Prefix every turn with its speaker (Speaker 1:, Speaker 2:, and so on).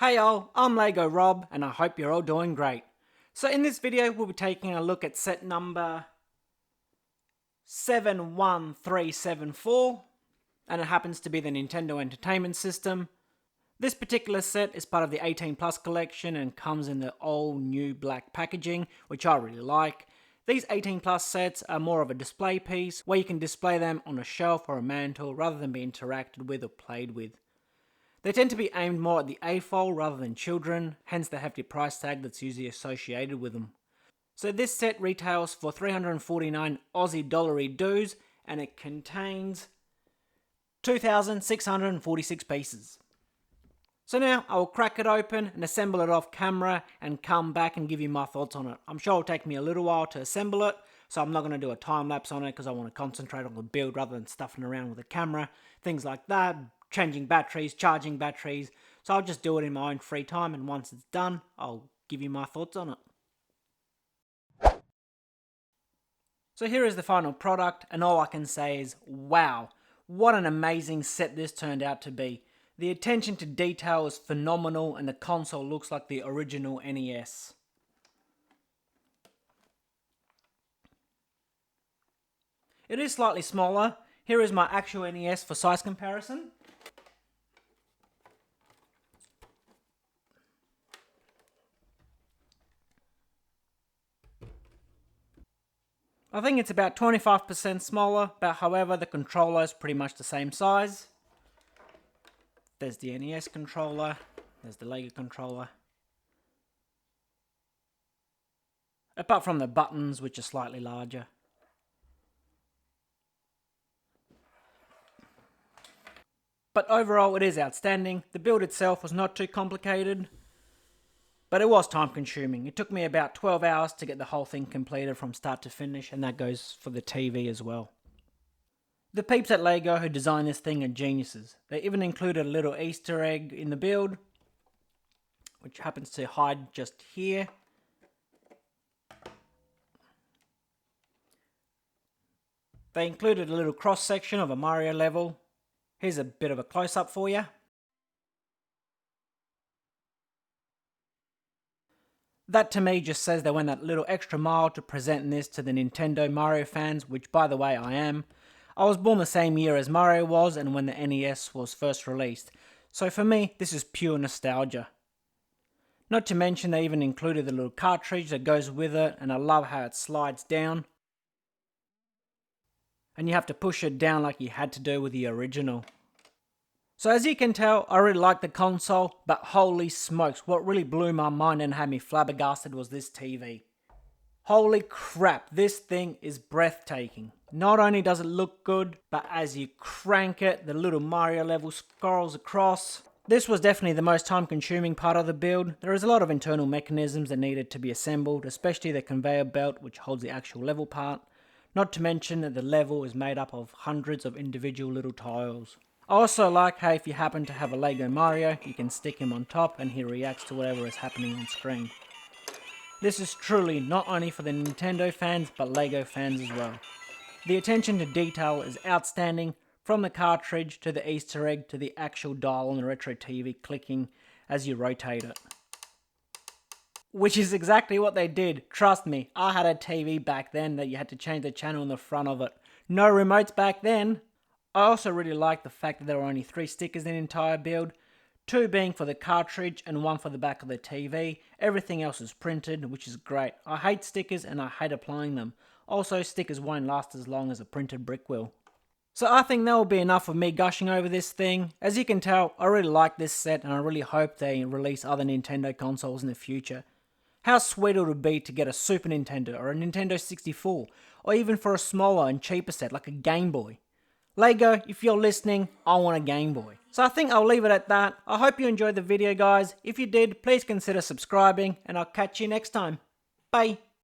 Speaker 1: Hey all, I'm LEGO Rob and I hope you're all doing great. So in this video we'll be taking a look at set number 71374 and it happens to be the Nintendo Entertainment System. This particular set is part of the 18 Plus collection and comes in the all new black packaging, which I really like. These 18 Plus sets are more of a display piece where you can display them on a shelf or a mantle rather than be interacted with or played with. They tend to be aimed more at the AFOL rather than children, hence the hefty price tag that's usually associated with them. So this set retails for 349 Aussie dollary dues and it contains 2,646 pieces. So now I will crack it open and assemble it off camera and come back and give you my thoughts on it. I'm sure it'll take me a little while to assemble it, so I'm not going to do a time lapse on it because I want to concentrate on the build rather than stuffing around with the camera, things like that. Changing batteries, charging batteries, so I'll just do it in my own free time, and once it's done, I'll give you my thoughts on it. So here is the final product, and all I can say is, wow, what an amazing set this turned out to be. The attention to detail is phenomenal, and the console looks like the original NES. It is slightly smaller. Here is my actual NES for size comparison. I think it's about 25% smaller, but however the controller is pretty much the same size. There's the NES controller, there's the LEGO controller. Apart from the buttons, which are slightly larger. But overall it is outstanding. The build itself was not too complicated, but it was time consuming. It took me about 12 hours to get the whole thing completed from start to finish, and that goes for the TV as well. The peeps at LEGO who designed this thing are geniuses. They even included a little Easter egg in the build, which happens to hide just here. They included a little cross section of a Mario level. Here's a bit of a close-up for you. That to me just says they went that little extra mile to present this to the Nintendo Mario fans, which by the way I am. I was born the same year as Mario was and when the NES was first released, so for me this is pure nostalgia. Not to mention they even included the little cartridge that goes with it, and I love how it slides down. And you have to push it down like you had to do with the original. So as you can tell, I really like the console, but holy smokes, what really blew my mind and had me flabbergasted was this TV. Holy crap, this thing is breathtaking. Not only does it look good, but as you crank it, the little Mario level scrolls across. This was definitely the most time consuming part of the build. There is a lot of internal mechanisms that needed to be assembled, especially the conveyor belt which holds the actual level part. Not to mention that the level is made up of hundreds of individual little tiles. I also like how if you happen to have a LEGO Mario, you can stick him on top and he reacts to whatever is happening on screen. This is truly not only for the Nintendo fans, but LEGO fans as well. The attention to detail is outstanding, from the cartridge to the Easter egg to the actual dial on the retro TV clicking as you rotate it. Which is exactly what they did, trust me, I had a TV back then that you had to change the channel in the front of it. No remotes back then. I also really like the fact that there were only 3 stickers in the entire build, 2 being for the cartridge and 1 for the back of the TV. Everything else is printed, which is great. I hate stickers and I hate applying them. Also, stickers won't last as long as a printed brick will. So I think that will be enough of me gushing over this thing. As you can tell, I really like this set and I really hope they release other Nintendo consoles in the future. How sweet it would be to get a Super Nintendo or a Nintendo 64, or even for a smaller and cheaper set like a Game Boy. LEGO, if you're listening, I want a Game Boy. So I think I'll leave it at that. I hope you enjoyed the video guys. If you did, please consider subscribing and I'll catch you next time. Bye.